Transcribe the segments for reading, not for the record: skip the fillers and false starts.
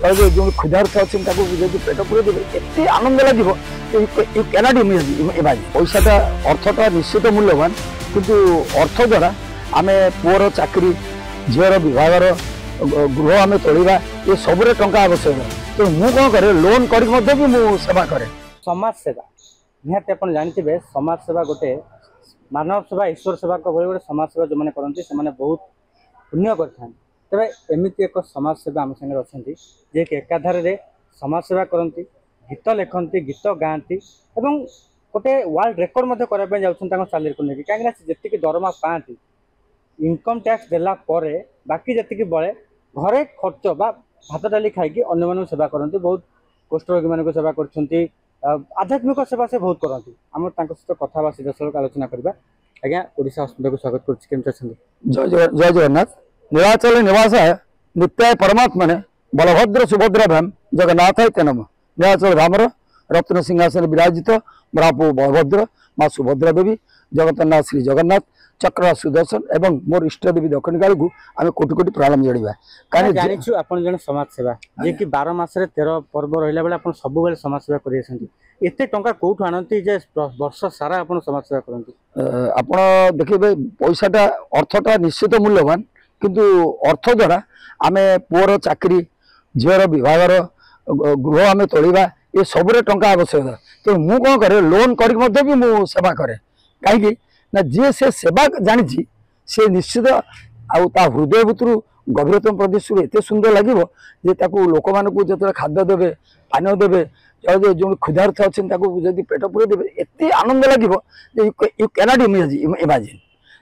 जो क्षुधार्थ अच्छे पेट पूरे देवे एत आनंद लगे यू कैनॉट इमेजिन पैसाटा अर्थटा निश्चित मूल्यवान किंतु अर्थ द्वारा आम पुअर चाकरी झीर विभाग गृह आम तोड़ा ये सबुरे टंका आवश्यक तो मुझे कौन करे लोन कर सेवा करे समाज सेवा निहाती आप जानते समाज सेवा गोटे मानव सेवा ईश्वर सेवा भाई गोटे समाज सेवा जो मैंने करती से बहुत पुण्य करते तेज एमती एक समाज सेवा आम सागर अच्छा जे कि एकाधार समाज सेवा करती गीत लिखती गीत गाँती गोटे वर्ल्ड रेकर्ड करने जाऊँ सालेरी को लेकिन कहीं जी दरमा पाती इनकम टैक्स देला बाकी जी बड़े घरे खर्च बा भात डाली खाई अन्य सेवा करती बहुत कुष्ठ रोगी मान सेवा कर आध्यात्मिक सेवा से बहुत करती आम सहित कथा सीधासल आलोचना करवा आज्ञा ओडिशा हॉस्पिटल को स्वागत कर जय जगन्नाथ नीलाचल निवास नित्याय परमात्मने बलभद्र सुभद्रा भ्याम जगन्नाथ तेनम नीलाचल रामर रत्न सिंहासन विराजित महाप्रभु बलभद्र माँ सुभद्रा देवी जगन्नाथ श्री जगन्नाथ चक्र सुदर्शन एवं मोर इष्ट देवी दक्षिण काली को आम कोटि कोटि प्रणाम जड़वा कहीं जानी आपन जन समाज सेवा जे कि 12 मासरे 13 पर्व रहा बेले आप सब बेले समाज सेवा करते टंका कौटू आनती जे वर्ष सारा आप समाज सेवा करती आप देखिए पैसाटा अर्थटा निश्चित मूल्यवान किंतु अर्थ द्वारा आम पुअर चाकरी झीर विभाग गृह आम तोड़ा ये सबुरे टंका आवश्यक तो मुझे कौन करे लोन कर सेवा करे कहीं ना जी से सेवा जानी से निश्चित आ हृदय भितर गभीरतम प्रदेश एत सुंदर लगे लोक मान जो खाद्य देवे पानी देवे जो क्षुधार्थ अच्छे जब पेट पूरे देवे एत आनंद लगे यू कैनॉट इमेजिन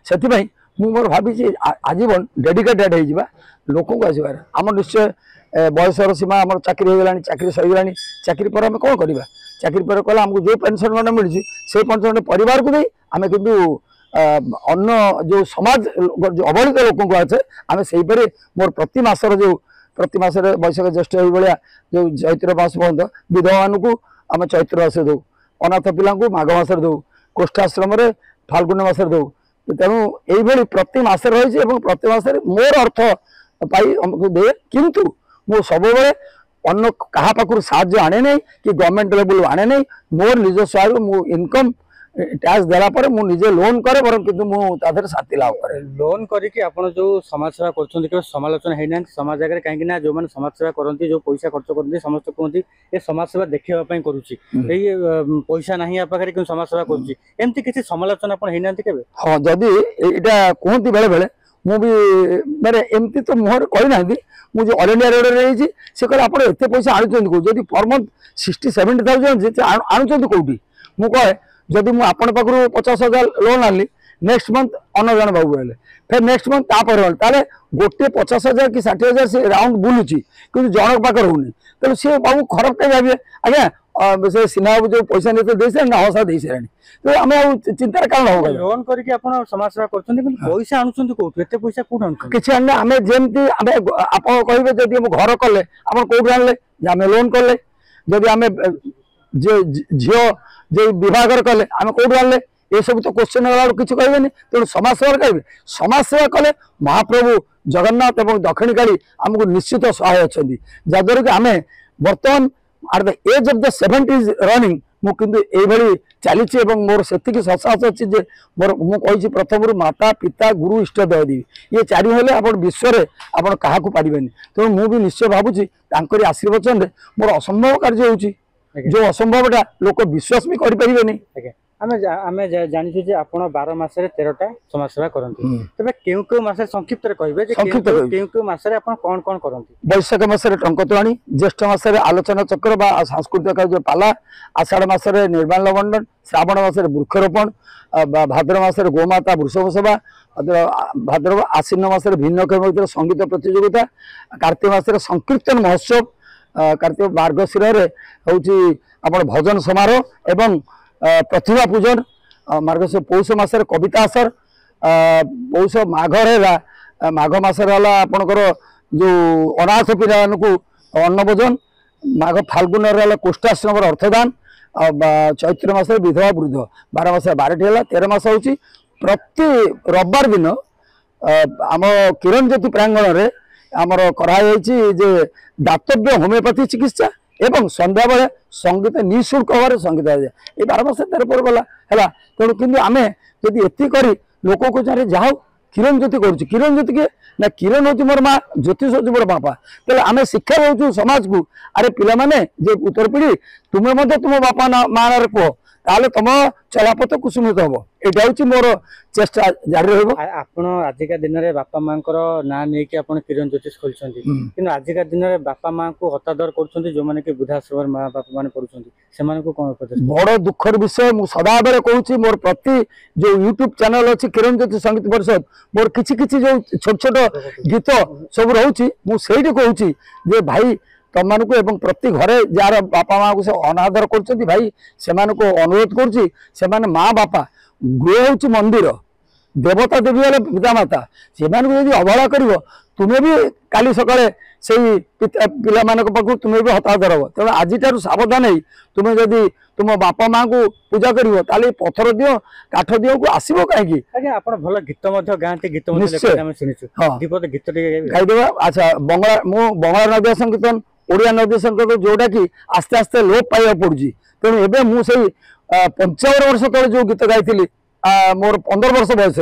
से मोर भावी आजीवन डेडिकेटेड हो लोक आसबार आम निश्चय बयसर सीमा आम चाकरी हो गलानी चाकरी सरीगलानी चाकरी पर आम कौन करवा चाकरी पर कला आमको जो पेनसन खंड मिली से पेनसन परिवार को आम किंतु अन्न जो समाज जो अवहेलित लोक अच्छे आम से मोर प्रति मासर जो प्रति मासरे बैशाख ज्येष्ठ भाया जो चैत्र मास पर्यटन विधवा मानू आम चैत्र मास दौ अनाथ पिला माघ मासरे दौ कोष्ठाश्रम फाल्गुन मास दौ तेणु ये प्रति मासे रही प्रति मासरे मोर अर्थ पाई आमको दे किंतु मु सब अन्न क्या पाखु साहाय्य आने नहीं कि गवर्नमेंट लेवल आने नहीं मोर निज स्वाय मु इनकम टैक्स देला पर मु निजे लोन करे बर किंतु मु तादर साथी लाभ करे लोन करके आपण जो समाज सेवा करछन के समालोचना है ना समाज जगह कहीं ना जो माने समाज सेवा करंती जो पैसा खर्च करंती समस्त कहंती ए समाज सेवा देखिबा पई करूची ए पैसा नाही आ पाखरे कि समाज सेवा करूची एम्ति किछि समालोचना आपण है नांती केबे हां जदी एटा कहंती बेले बेले मु भी माने एम्ति तो मोहर कहि नांती मु जो ऑल इंडिया रोड रे रही से कहले आपण एते पैसा आनुचंदी को जदी पर मंथ 60-70,000 जे आनुचंदी कोठी मु कहे जदि मुझे आपण पाखु 50,000 लोन आनी नेक्स्ट मंथ अन्न जन बाबू रहे फिर नेक्स्ट मंथ तापर ताले गोटे 50,000 कि 60,000 से राउंड बुलूची कि जनक पाखे रोनी तेणु सी बाबू खराब कहीं भावे आज्ञा से सिन्हा बाबू जो पैसा नहीं दे सारे ना हसा दे सारे तो आम चिंतार कारण हो लोन करके समाज सेवा कर पैसा आणुचंदी कोठु एते पैसा कोठु आणुचंदी किछि आने आम जेमती आम आप कहे जदि घर कले आप कौट आनले आम लोन कले जदि आम झील जो विभाग कले आम कौट आनले ये सब तो क्वेश्चन किसी कहे तेणु समाज सेवा कहे समाज सेवा कले महाप्रभु जगन्नाथ और दक्षिण काली आमको निश्चित सहाय अच्छा जहाद्वारा कि आम बर्तमान at the age of the 70s running मुझे चली मोर से ससाहस अच्छी मोर मुझे प्रथम माता पिता गुरु इष्ट देवी ये चारि हेले आप विश्व में आप क्या पारे तेणु मुझे निश्चय भावुची आशीर्वचन मोर असंभव कार्य हो जो असंभवटा लोक विश्वास भी करें आम जानी जे आप 12 मासरे 13टा समाज सेवा करती तेज क्यों मास संक्षिप्त कहे क्यों मासरे आप कौन कौन करती बैशाख मासरे टंकतोणी ज्येष्ठ मासरे आलोचना चक्र बा सांस्कृतिक जो पाला आषाढ़ मासरे निर्माण लवंडन श्रावण मासरे वृक्षरोपण भाद्र मासरे गोमाता वृषभ सभा भाद्रव आश्विन मासरे भिन्न संगीत प्रतियोगिता कार्तिक मासरे संकीर्तन महोत्सव कार्तिक मार्गशीर हूँ भजन समारोह एवं प्रतिभा पूजन मार्गशीर पौष मसरे कविता आसर पौष माघ है माघ मसरे आपणकर जो अनाथ पिला अन्न भोजन माघ फाल्गुन कोष्ठाश्रम अर्थदान चैत्र मास विधवा वृद्ध 12 मास 12टी है 13 मास हूँ प्रति रविवार दिन आम किरण ज्योति प्रांगण में आमर कराई जे दातव्य होमियोपैथी चिकित्सा एवं संध्या बेले संगीत निःशुल्क भाव संगीत ये 12 मास 13 पर गला है तेणु कि आम जदि एति करी लोक को जाओ किरण ज्योति करुँ किरण ज्योति के ना किरण हूँ मोर माँ ज्योतिष हूँ मोर बापा तेल आम शिक्षा दौचु समाज को अरे पिला माने जे उत्तर पीढ़ी तुम्हें तुम बापा माँ ना कह ताले तुम चलापथ कुसुमित हम यहाँ हूँ मोर चेष्टा जारी आपण आजिका दिन में बापा माँ ना नहीं कि किरण ज्योतिष खोलुं कि आजिका दिन में बापा माँ को हतादर कर जो मैंने कि वृद्धाश्रम माँ बापा मैंने पढ़ुं से कौन उपदेश बड़ दुखर विषय मुझे सदाबले कहूँ मोर प्रति जो यूट्यूब चैनल अच्छी किरण ज्योति संगीत परिषद मोर किछि किछि जो छोट छोट गीत सब रोचे मुझे कहूँ जे भाई तुम मानक एवं प्रति घरे जार बापा माँ को से अनादर कर भाई से अनुरोध कर माँ बापा गृह हूँ मंदिर देवता देवी वाले पिता माता से अवहेला कर तुम्हें भी काली सकाଳେ से पिला पाख तुम्हें भी हतादर हम तेणु आज सावधान है तुम्हें जदि तुम बापा माँ को पूजा कर पथर दियो काठ दियो को आसो कहीं भल गीत गाँती गीत गीत गाईदेवा अच्छा बंगला मु बंगला नदिया संकीर्तन ओडिया नदिया संकीर्तन जोटा कि आस्ते आस्ते लोप पाइबा पड़ुची तेणु एवं मुझे 55 वर्ष तले जो गीत गाई मोर 15 वर्ष बयस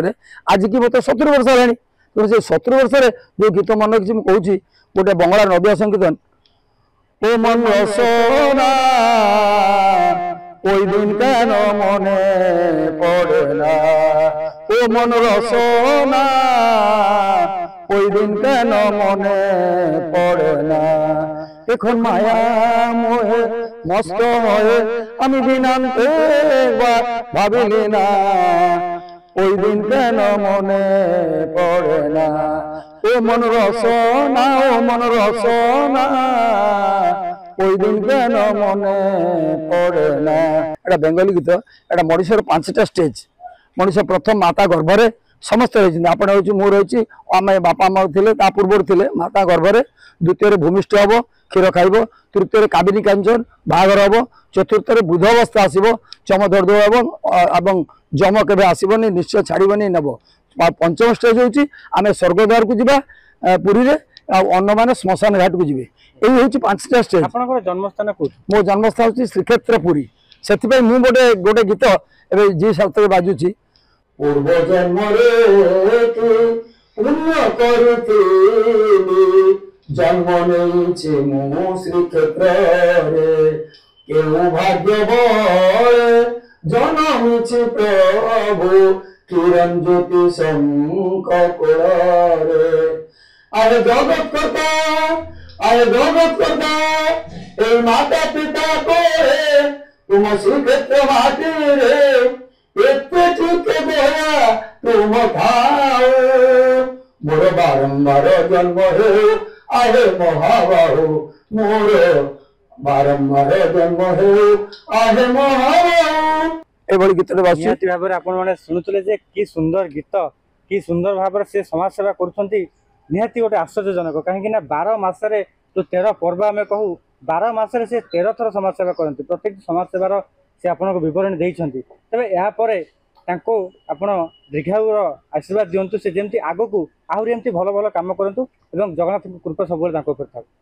आज की मत 70 वर्ष है तेणु से 70 वर्ष जो गीत मन रखी मुझे गोटे बंगला नदिया संकीर्तन ओ मन सोना कोई दिन केन मने पड़े ना ओ मन रसोना कोई दिन केन मने पड़े ना এখন মায়া মোহে মস্ত হয়ে আমি দিনান্তে ভাবিলি না ওই দিন কেন মনে পড়ে না ও মন রসনা ও মন রসনা ওই দিন কেন মনে পড়ে না এটা বেঙ্গলি গীত এটা মଣିষর 5টা স্টেজ মଣିষ প্রথম মাতা গর্ভরে समस्त रही आपण हूँ मु रही आम बापा माँ थे पूर्व थे माता गर्भरे द्वितीय भूमिष्ठ हम क्षीर खाइब तृतीय काबिनी कांचन बाहागर हम चतुर्थ वृद्ध अवस्था आसो चम धरद एवं जम के आसबनी निश्चय छाड़बनी नब पंचम स्टेज हूँ आम स्वर्गद्वार को जा पुरी अन्न मान श्मशान घाट को जी यही हूँ 5टा स्टेज जन्मस्थान मो जन्मस्थान हूँ श्रीक्षेत्र पुरी से गोटे गोटे गीत ए जी शब्द बाजुची पूर्व जन्म तू पुण्य करुथिली जन्म नहीं मु श्रीक्षेत्र केउ भाग्य जनमी प्रभु किरण ज्योति शंकर अरे जगत करता अरे जगत करता ए माता पिता को तुम श्रीक्षेत्र माटी रे तुम खाओ मोर बारंबार जन्म हो आहे महाबाहु मोर बारंबार जन्म हो आहे महाबाहु एभली गीत निहाती भाव आपण माने सुनुतले जे की सुंदर गीत की सुंदर भाव से समाज सेवा करुछंती निहाती गोटे आश्चर्यजनक कहीं ना 12 मासरे जो 13 पर्व आम कहू 12 मासरे से 13 थर समाज सेवा करती प्रत्येक समाज सेवार से आपको बरणी देते तेज यापर आपण दीर्घायुर आशीर्वाद दिंतु से जमी आग को आहरी एमती भल भल कम करूँ जगन्नाथ कृपा सब था।